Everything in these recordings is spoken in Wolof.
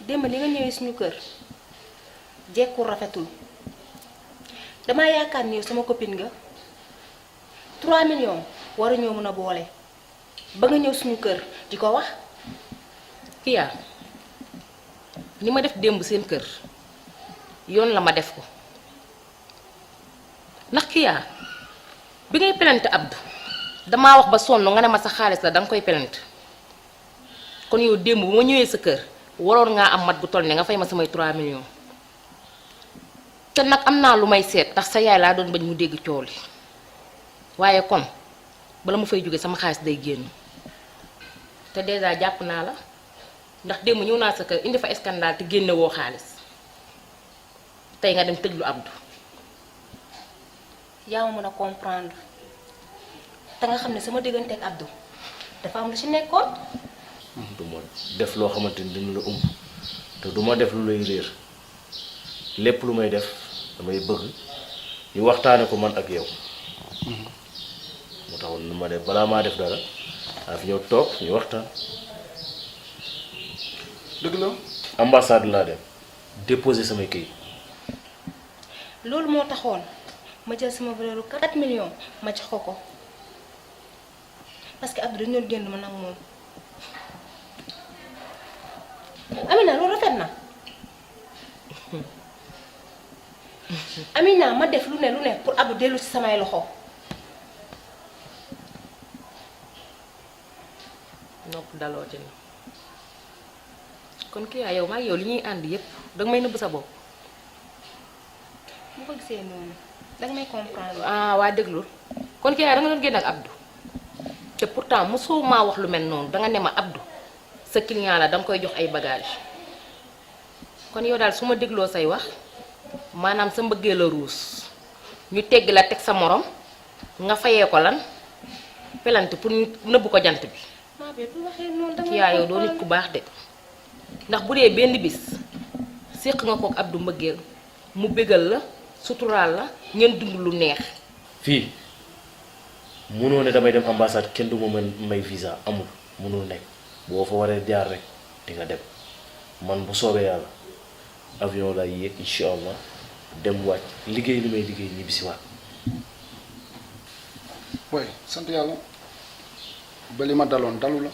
démb li nga ñëwee suñu kër jekkul rafetul damaa yaakaar ni sama copine nga 3 millions waruñoo mën a boole ba nga ñëw suñu kër di ko wax. Kya ni ma def démb seen kër yoon la ma def ko ndax Kya bi ngay pelante Abdou damaa wax ba sonn nga ne ma sa xaalis la danga koy pelante kon yow démb bu ma ñëwee sa kër waroon ngaa am mat bu toll ne nga fay ma samay 3 millions te nag am naa lu may seet ndax sa yaay laa doon bañ mu dégg coow li waaye kon bala ma fay jóge sama xaalis day génn te déjà jàpp naa la ndax démb ñëw naa sa kër indi fa scandale te génne woo xaalis tey nga dem tëj lu Abdou. yaa ma mën a comprendre te nga xam ne sama diggante ak Abdou dafa am lu ci nekkoon. du ma def loo xamante ni dina la ëmb te du ma def lu lay réer lépp lu may def damay bëgg ñu waxtaane ko man ak yow. moo taxoon nu ma def balaa maa def dara daa fi ñëw toog ñu waxtaan. dëgg la. ambassade laa dem déposer samay këyit. loolu moo taxoon ma jël sama valeur 4 millions ma jox ko parce que Abdou dañu doon génn ma nag moom. Amina loolu rafet na Amina ma def lu ne pour Abdou dellu ci samay loxo. nopp daloo ci na kon Kya yow maa yow li ñuy ànd yépp danga may nëbb sa bopp. bu ko gisee noonu danga may comprendre. ah waa déglul kon Kya danga doon génn ak Abdou te pourtant mosoo maa wax lu mel noonu danga ne ma Abdou sa client la danga koy jox ay bagage kon yow daal su ma dégloo say wax maanaam sa mbëggee la ruus ñu tegg la teg sa morom nga fayee ko lan pelante pour ñu nëbb ko jant bi. maa bee bu waxee noonu danga Kya yow doo nit ku baax de ndax bu dee benn bis séq nga kook Abdou mbëggeel mu bégal la suturaal la ngeen dund lu neex. fii munoo ne damay dem ambassade kenn du ma may visa amul munul nekk boo fa waree jaar rek di nga dem man bu soobee yàlla avion lay yéeg incha allah dem wàcc liggéey li may liggéey ñibbisiwaat. way sant yàlla ba li ma daloon dalu la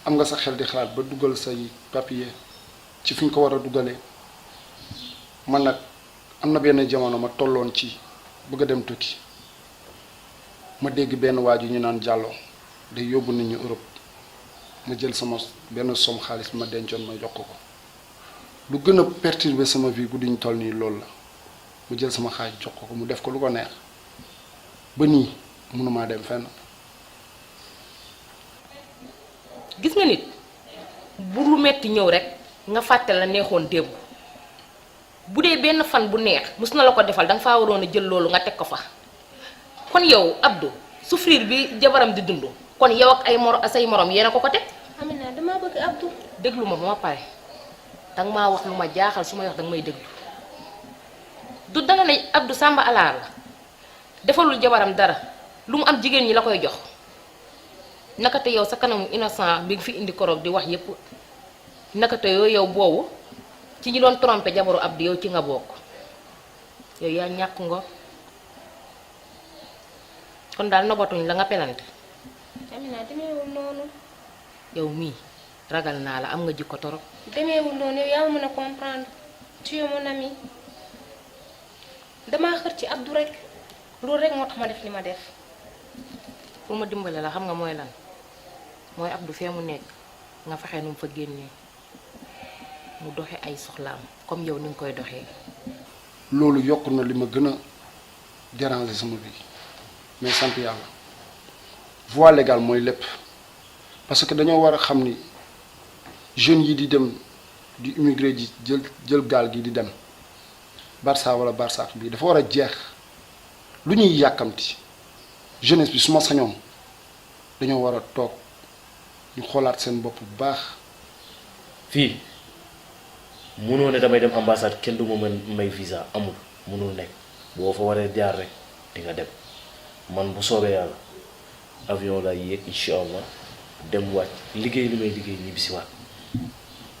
am nga sa xel di xalaat ba dugal say papier ci fi ñu ko war a dugalee man nag am na benn jamono ma tolloon ci bëgg a dem tukki ma dégg benn waaju ñu naan jàlloo day yóbbu nit ñi Europe ma jël sama benn somme xaalis bi ma dencoon ma jox ko lu gën a perturber sama vie guddi ñu toll nii loolu la ma jël sama xaaj jox ko mu def ko lu ko neex ba nii mënumaa dem fenn. gis nga nit bu lu metti ñëw rek nga fàtte la neexoon démb bu dee benn fan bu neex mus na la ko defal danga faa waroon a jël loolu nga teg ko fa kon yow Abdou souffrir bi jabaram di dund kon yow ak say morom yéena ko teg. Amina damaa bëgg Abdou. déglu ma ba ma pare danga maa wax lu ma jaaxal su may wax danga may déglu du danga ne Abdou Samba alaar la defalul jabaram dara lu mu am jigéen ñi la koy jox naka te yow sa kanamu innocent bi nga fi indi koroog di wax yépp naka te yow boobu ci ñi doon trompé jabaru Abdou yow ci nga bokk yow yaa ñàkk ngor kon daal nobatuñ la nga pelante. Amina demeewul noonu. yow mii ragal naa la am nga jikko torop. demeewul noonu yow yaa ma mën a comprendre tu es mon ami damaa xër ci Abdou rek loolu rek moo tax ma def li ma def. pour ma dimbale la xam nga mooy lan mooy Abdou fee mu nekk nga fexe nu mu fa génnee mu doxe ay soxlaam comme yow ni nga koy doxee. loolu yokk na li ma gën a déranger sama vie mais sant yàlla voie légale mooy lépp parce que dañoo war a xam ni jeunes yi di dem di immigré ji jël gaal gi di dem Barça wala Barsax bii dafa war a jeex lu ñuy yàkkamti jeunesse bi su ma sañoon dañoo war a toog ñu xoolaat seen bopp bu baax. fii munoo ne damay dem ambassade kenn du ma may visa amul munul nekk boo fa waree jaar rek di nga dem man bu soobee yàlla avion lay yéeg incha allah dem wàcc liggéey li may liggéey ñibbisiwaat.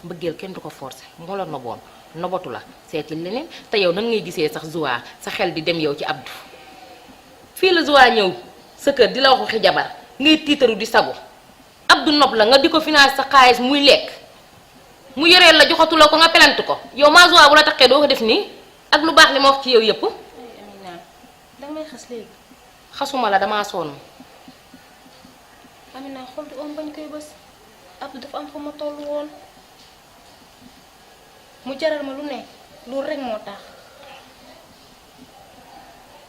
mbëggeel kenn du ko forcer moo la noboon nobatu la seeti leneen te yow nan ngay gisee sax Zoa sa xel di dem yow ci Abdou fii la Zoa ñëw sa kër di la wax waxi jabar ngay tiitaru di sagu Abdou nopp la nga di ko financé sa xaalis muy lekk mu yoreel la joxatu la ko nga pelante ko yow maa Zoa bu la taxee doo ko def nii ak lu baax li ma wax ci yow yëpp. Amina danga may xas léegi. xasuma la damaa sonn. Amina xool di om bañ koy bës Abdou dafa am fa ma toll woon mu jaral ma lu ne loolu rek moo tax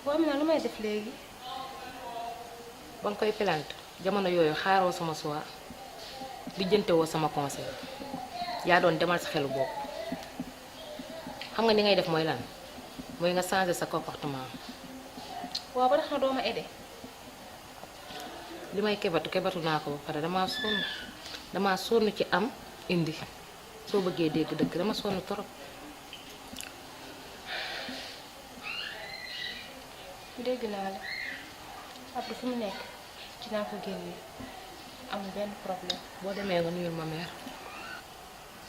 boo Amina lu may def léegi. ba nga koy pelante jamono yooyu xaaroo sama soir di jëntewoo sama conseil yaa doon demal sa xelu bopp xam nga ni ngay def mooy lan mooy nga changer sa comportement. waaw ba tax na doo ma aidé. li may kebatu naa ko ba pare damaa sonn ci am indi soo bëggee dégg dëgg dama sonn torop. dégg naa la Abdou fu mu nekk dinaa ko génne amul benn problème. boo demee nga nuyul ma mère.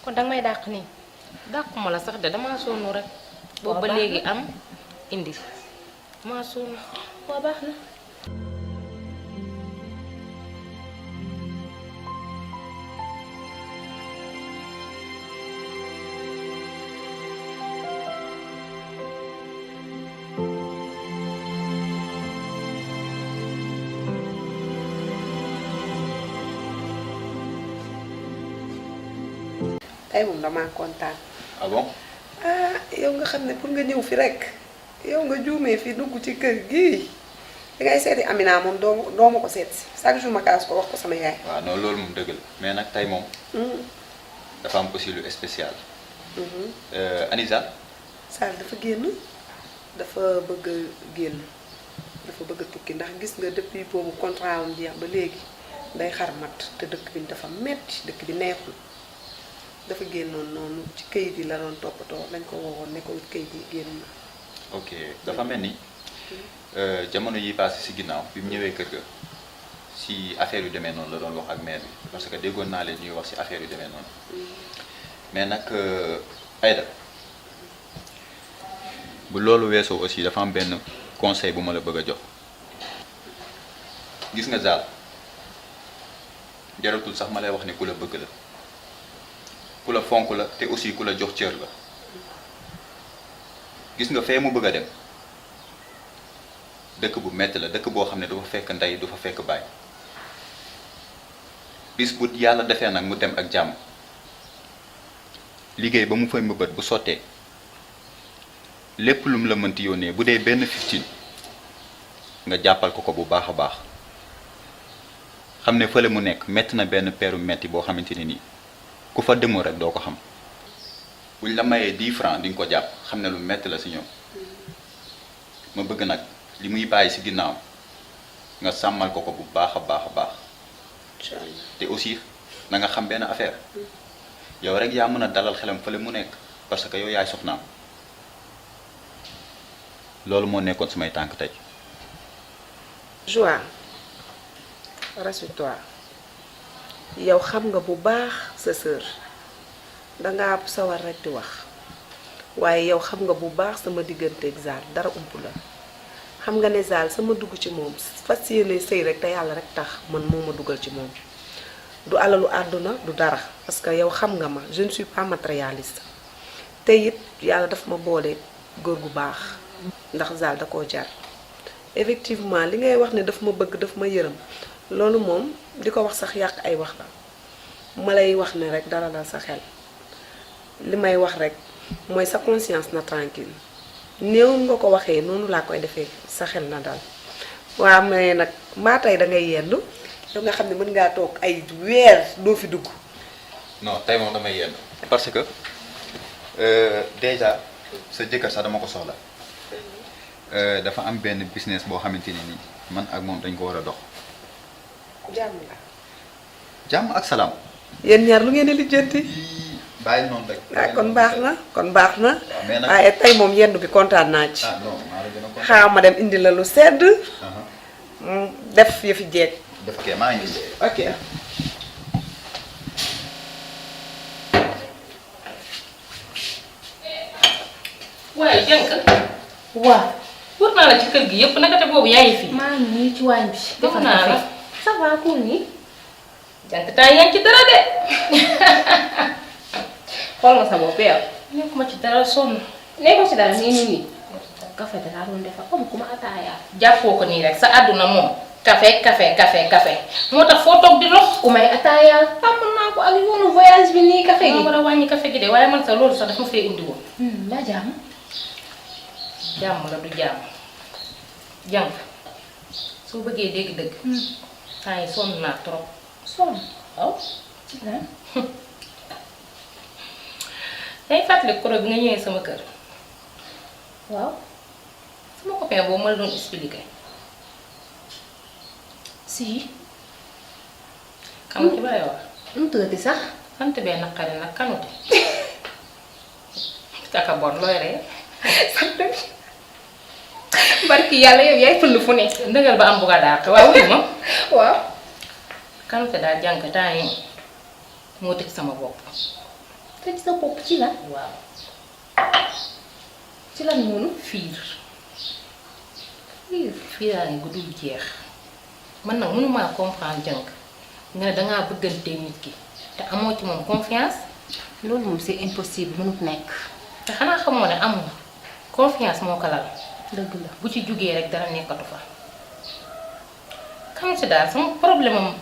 kon danga may dàq nii. dàquma la sax de damaa sonn rek. boobu ba léegi am indi damaa sonn. waaw baax na. tey moom damaa kontaan. ah bon. ah yow nga xam ne pour nga ñëw fi rek yow nga juumee fi dugg ci kër gi dangay seeti Amina moom doo ma ko seet si chaque jour ma kaas ko wax ko sama yaay. waaw non loolu moom dëgg la mais nag tey moom. dafa am aussi lu spécial. Anisa. Sall dafa génn dafa bëgg a génn dafa bëgg a tukki ndax gis nga depuis boobu contrat am jeex ba léegi day xar mat te dëkk bi dafa metti dëkk bi neexul. dafa génnoon noonu ci kayit yi la doon toppatoo lañ ko woowoon ne ko kayit yi génn na. ok dafa mel ni jamono yi passé si ginnaaw bi mu ñëwee kër ga si affaire yu demee noonu la doon wax ak maire bi parce que déggoon naa leen ñuy wax si affaire yu demee noonu mais nag Aïda bu loolu weesoo aussi dafa am benn conseil bu ma la bëgg a jox gis nga Zal jaratul sax ma lay wax ne ku la bëgg la. ku la fonk la te aussi ku la jox cër la gis nga fee mu bëgg a dem dëkk bu metti la dëkk boo xam ne du fa fekk ndey du fa fekk baay bis bu yàlla defee nag mu dem ak jàmm liggéey ba mu fay mëbët bu sottee lépp lu mu la mënti yónnee bu dee benn 15 nga jàppal ko bu baax a baax xam ne fële mu nekk metti na benn peeru metti boo xamante ne nii ku fa demoo rek doo ko xam buñ la mayee 10 francs di nga ko jàpp xam ne lu metti la si ñoom ma bëgg nag li muy bàyyi si ginnaaw nga sàmmal ko bu baax a baax a baax te aussi na nga xam benn affaire yow rek yaa mën a dalal xelam fële mu nekk parce que yow yaay soxnaam loolu moo nekkoon samay tànk tey. Joa rassure-toi yow xam nga bu baax sa sœur dangaa sawar rek di wax waaye yow xam nga bu baax sama digganteeg Zal dara ump la xam nga ne Zal sama dugg ci moom fas yéene sëy rek te yàlla rek tax man moo ma dugal ci moom du alalu àdduna du dara parce que yow xam nga ma je ne suis pas matérialiste te it yàlla daf ma boole góor gu baax ndax Zal da koo jar effectivement li ngay wax ne daf ma bëgg daf ma yërëm loolu moom di ko wax sax yàq ay wax la ma lay wax ne rek dara la sa xel li may wax rek mooy sa conscience na tranquille néew nga ko waxee noonu laa koy defee sa xel na dal waaw mais nag maa tey da ngay yendu yow nga xam ne mën ngaa toog ay weer doo fi dugg. non tey moom damay yenn parce que déjà sa jëkkër sax dama ko soxla dafa am benn business boo xamante ni nii man ak moom dañ ko war a dox. jàmm la. jàmm ak salaam. yéen ñaar lu ngeen di lijjanti. bàyyi noonu rek. ah kon baax na kon baax na. mais nag waaye tey moom yendu bi kontaan naa ci. ah non maa la gën a kontaan. xaaral ma dem indi la lu sedd. def yëfi jeeg. def kee maa ngi ok. waaye jànk waaw wër naa la ci kër gi yëpp naka te boobu yaa ngi fii. maa ngi nii ci waañ bi. def naa la ça va cool nii. jànk temps yaa ngi ci dara de. xool nga sa bopp yow. nekkuma ci dara sonn. nekkoo ci dara nii. café da laa doon defar comme ku ma ataaya. jàppoo ko nii rek sa àdduna moom. café moo tax foo toog di lox. ku may ataaya. tàmm naa ko ak yoonu voyage bi nii café gi. ma war a wàññi café gi de waaye man sax loolu sax dafa ma fee indi woon. laa jàmm. jàmm la du jàmm. jànk soo bëggee dégg-dëgg. temps yi sonn naa trop. sonn waaw. ci lan. day fàttali koro bi nga ñëwee sama kër. waaw. sama copain boobu ma la doon expliquer. si. xam nga ci bari wax. nu mu tuddati sax. sant bee naqari nag kanute. caka bon looy ree. sant bi. barki yàlla yow yaay fël fu ne. ndëgal ba am bu ko dàq waaw wuyu ma. waaw. kanute daal jànk temps yi moo tëj sama bopp. te ci sa bopp ci lan. waaw. ci lan noonu. fiir fiiraa ngi guddul jeex. man nag mënumaa comprendre jànk nga ne dangaa bëggantee nit ki te amoo ci moom confiance. loolu moom c'est impossible mënut nekk. te xanaa xamoo ne amul confiance moo ko lal. dëgg la bu ci jugee rek dara nekkatu fa. xam si daal sama problème am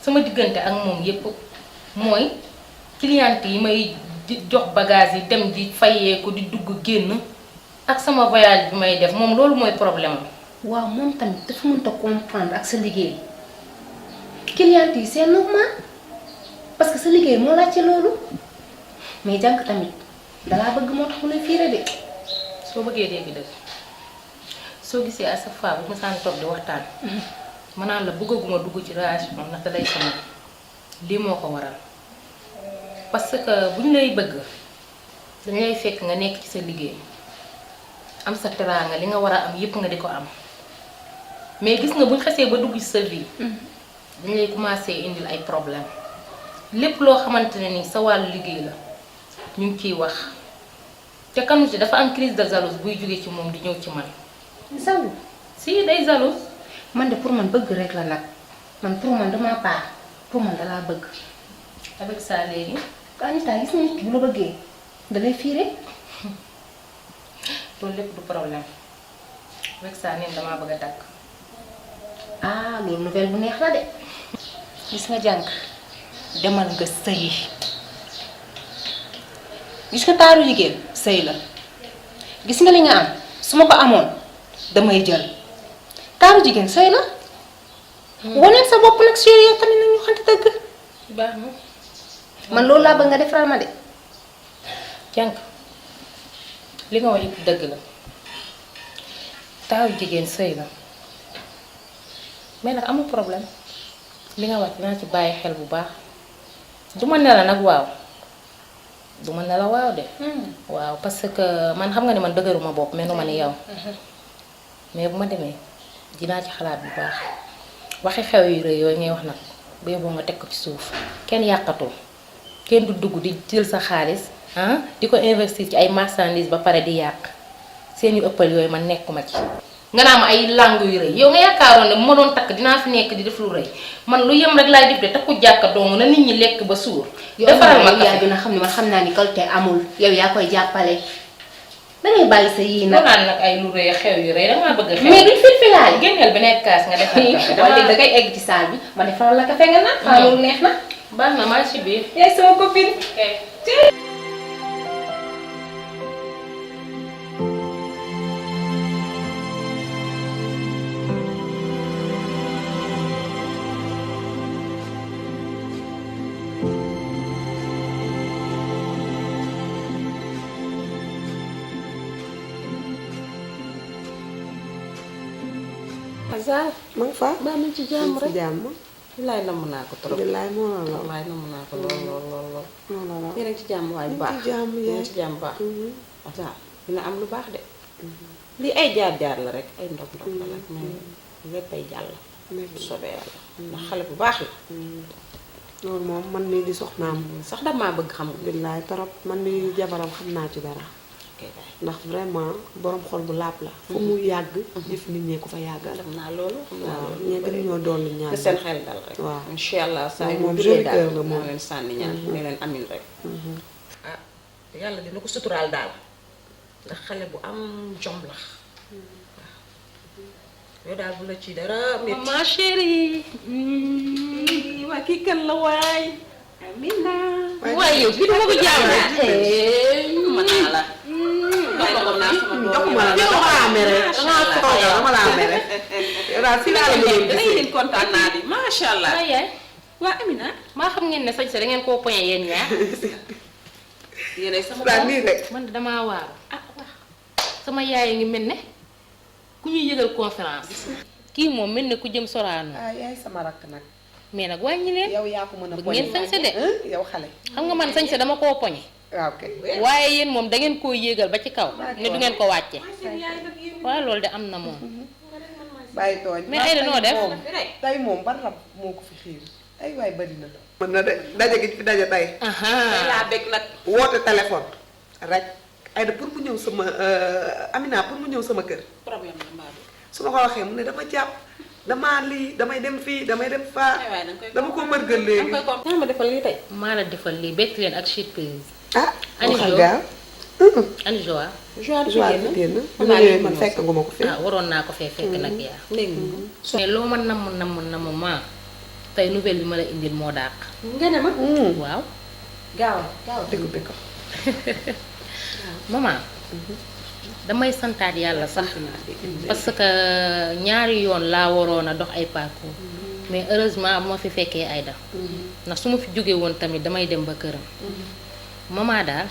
sama diggante ak moom yépp mooy client yi may jox bagage yi dem di fayeeku di dugg génn ak sama voyage bi may def moom loolu mooy problème am. waaw moom tamit dafa mënta comprendre ak sa liggéey. client yi c'est normal parce que sa liggéey moo laaj ci loolu mais jànk tamit dalaa bëgg moo tax mu lay fiire de. soo bëggee dégg-dëgg soo gisee à chaque fois bu ma saan toog di waxtaan. ma naan la bëggaguma dugg ci relation ndaxte day sonal lii moo ko waral parce que bu ñu lay bëgg dañ lay fekk nga nekk ci sa liggéey am sa teraanga li nga war a am yépp nga di ko am mais gis nga bu ñu xasee ba dugg ci sa vie. dañ lay commencer indil ay problème lépp loo xamante ne ni sa wàllu liggéey la ñu ngi ciy wax te Kanouté dafa am crise de jalouse buy jóge ci moom di ñëw ci man. jaloux. si day jalouse. man de pour man bëgg rek la nag man pour man dama paax pour man dalaa bëgg. avec ça léegi. Anita gis nga nit ki bu la bëggee da lay fiire. loolu lépp du problème avec ça neen damaa bëgg a takk. ah loolu nouvelle bu neex la de. gis nga jànk demal nga sëyi gis nga taaru jigéen sëy la gis nga li nga am su ma ko amoon damay jël taaru jigéen sëy la. waneel sa bopp nag chérie yow tamit nag ñu xamante dëgg. baax na. man loolu laa bëgg nga defaral ma de. jànk li nga wax yëpp dëgg la taaru jigéen sëy la mais nag amul problème li nga wax dinaa ci bàyyi xel bu baax du ma ne la nag waaw du ma ne la waaw de. waaw parce que man xam nga ne man dëgëruma bopp mel nu ma ni yow. mais bu ma demee dinaa ci xalaat bu baax waxi xew yu rëy yooyu ngay wax nag bu yeboo nga teg ko ci suuf kenn yàqatoo kenn du dugg di jël sa xaalis di ko investir ci ay marchandises ba pare di yàq seen yu ëppal yooyu man nekkuma ci. nga naa ma ay langue yu rëy yow nga yaakaaroon ne bu ma doon takk dinaa fi nekk di def lu rëy man lu yem rek laay def de takku jàkka dong na nit ñi lekk ba suur. defaral ma yaa dina xam ne man xam naa ni qualité amul yow yaa koy jàppale dangay bàyyi sa yii nag. naan nag ay lu rëy xew yu rëy dangaa bëgg a xew. mais duñ filfilaale. génneel beneen kaas nga defal café wala léegi dangay egg ci saal bi ma defaral la café nga naan. xanaa loolu neex na. baax na maa ci biir. yaay sama copine. Azar ma nga fa. baa nañ ci jàmm rek jàmm. bilaay namm naa ko trop. bilaay moo la la. wallaay namm naa ko lool lool lool lool. moo la la. yéen a ngi ci jàmm waay bu baax ci jàmm yéen a ngi ci jàmm bu baax. Azar dina am lu baax de. lii ay jaar-jaar la rek ay ndox-ndox la rek mais lépp ay jàll. soobee yàlla ndax xale bu baax la. loolu moom man mii di soxnaam. sax damaa bëgg xam nga. billaay torop man mii jabaram xam naa ci dara. ndax vraiment borom xol bu laab la. fu mu yàgg. jëf nit ñee ko fa yàggal. xam naa loolu xam naa waaw loolu. ñee gën ñoo doon lu ñaan. te seen xel dal rek. waaw incha allah saa yu moom mu joli daal cœur la moom. moo leen sànni ñaan. ne leen amin rek. ah yàlla dina ko suturaal daal ndax xale bu am jom la. yow daal bu la ci dara métti. ma chérie. waa kii kan la waay. Amina. waaye yow kii dama ko jaaxal. mën naa la. joxuma la joxuma la dama laa mere. dama laa mere. yow daal fi laa la mën danañ leen kontaan naa di macha allah. waaye yaay waa Amina. maa xam ngeen ne sañse da ngeen koo poñe yéen ñaar. yéenay sama daal bopp. nii rek. man de damaa waaru. ah waaw sama yaay ngi mel ne ku ñuy yëgal conférence. kii moom mel ne ku jëm Sorano. ah yaay sama rakk nag. mais nag wàññi leen. yow yaa ko mën a bëgg ngeen sañse de. yow xale. xam nga man sañse dama koo poñe. waaw kay. waaye yéen moom da ngeen koo yéegal ba ci kaw. ne du ngeen ko wàcce. waaw loolu de am na moom. bàyyi tooñ. mais Aïda noo def. tey moom ban rab moo ko fi xiir ay waay bari na. mën na de daje gi fi daje tey. tey laa bëgg nag. woote téléphone rek Aïda pour mu ñëw sama Amina pour mu ñëw sama kër. problème la mbaa bi. su ma ko waxee mu ne dama jàpp damaa lii damay dem fii damay dem faa. aywaay da nga koy dama ko mërgël léegi. yaa ma defal lii tey. maa la defal lii bett leen ak surprise. ah Ani waxal Jo. gaaw. ani joa. joie de joie bi génn. bi ma ñëwee man fekk gu ma ko fi. ah waroon naa ko fee fekk nag yaa. léegi mais loo ma namm ma tey nouvelle bi ma la indil moo dàq. nga ne ma. waaw. gaaw gaaw dégg ko. maman damay santaat yàlla sax parce que ñaari yoon laa waroon a dox ay parcours mais heureusement bu ma fi fekkee Aïda ndax su ma fi jóge woon tamit damay dem ba këram maman daal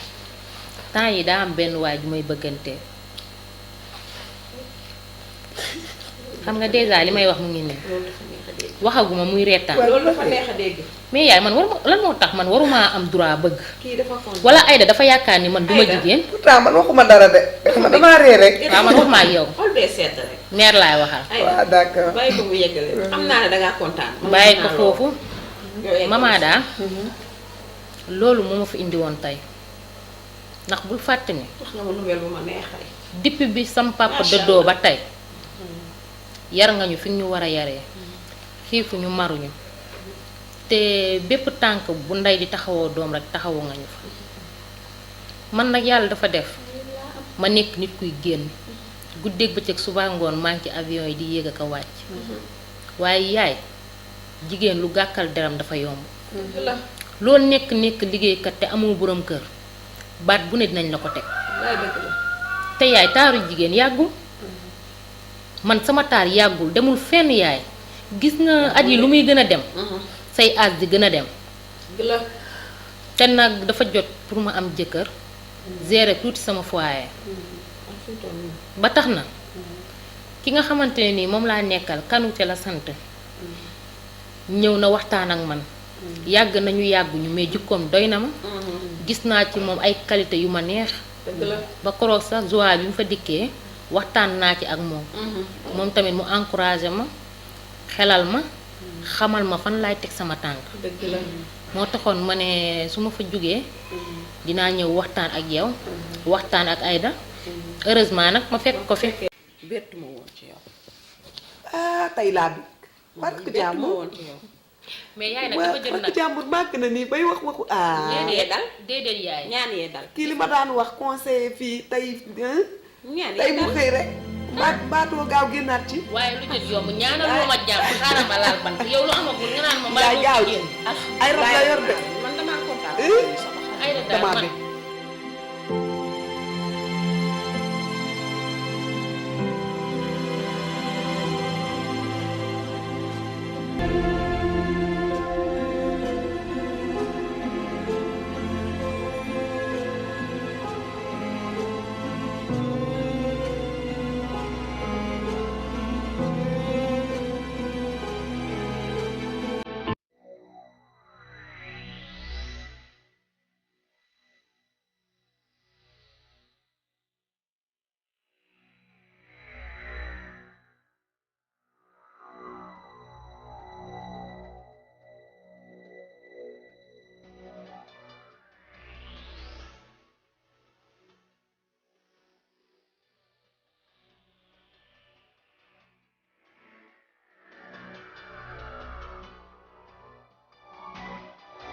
temps yi daa am benn waay ju may bëggante xam nga déjà li may wax mu ngi nii waxaguma muy reetaan loolu dafa neex a dégg. mais yaay man waruma lan moo tax man waruma am droit bëgg kii dafa fonk. wala Aïda dafa yaakaar ni man duma jigéen pourtant man waxuma dara de. damaa ree rek. waaw man waxuma ak yow xol bee sedd rek. meer laay waxal waaw d'accord. bàyyi ko mu yeggale. xam naa ne dangaa kontaan. bàyyi ko foofu yow egg maman daal loolu moo ma fi indi woon tey ndax bul fàtte ni wax nga ma nouvelle bu ma neexee. depuis bi sam papa dëddoo ba tey yar nga ñu fi ñu war a yaree xiifu ñu maruñu te bépp tànk bu ndey di taxawoo doom rek taxawu nga ñu fa man nag yàlla dafa def ma nekk nit kuy génn guddeeg bëccëg suba ngoon maa ngi ci avion yi di yéeg ak a wàcc waaye yaay jigéen lu gàkkal deram dafa yomb loolu nekk liggéeykat te amoo borom kër baat bu ne dinañ la ko teg te yaay taaru jigéen yàggul man sama taar yàggul demul fenn yaay gis nga at yi lu muy gën a dem say âge di gën a dem te nag dafa jot pour ma am jëkkër gérer tuuti sama foyer ba tax na ki nga xamante ne nii moom laa nekkal kanute la sant ñëw na waxtaan ak man yàgg nañu yàgguñu mais jikkoom doy na ma gis naa ci moom ay qualité yu ma neex ba koroog sax joie bi mu fa dikkee waxtaan naa ci ak moom moom tamit mu encouragé ma xelal ma xamal ma fan laay teg sama tànk moo taxoon ma ne su ma fa jógee dinaa ñëw waxtaan ak yow waxtaan ak Aïda heureusement nag ma fekk ko fi bettu ma woon ci yow. ah tey laa bi. barke bettu ma jàmbur woon ci yow. mais yaay nag dafa jël nag barke jàmbur màgg na nii bay wax waxu. ah yee dal déedéet yaay ñaan yee dal. kii li ma daan wax conseiller fii tey ñaan tey yee mu dal. xëy rek. baatoo gaaw génnaat ci. waaye lu jël yomb ñaanal lu ma jàmm xaaral ma laal bant yow lu amagul nga naan ma mbaa yaa doo gaaw ci ci. génn. ay rab la yor de. man damaa kontaan. Aïda daal damaa man bëgg.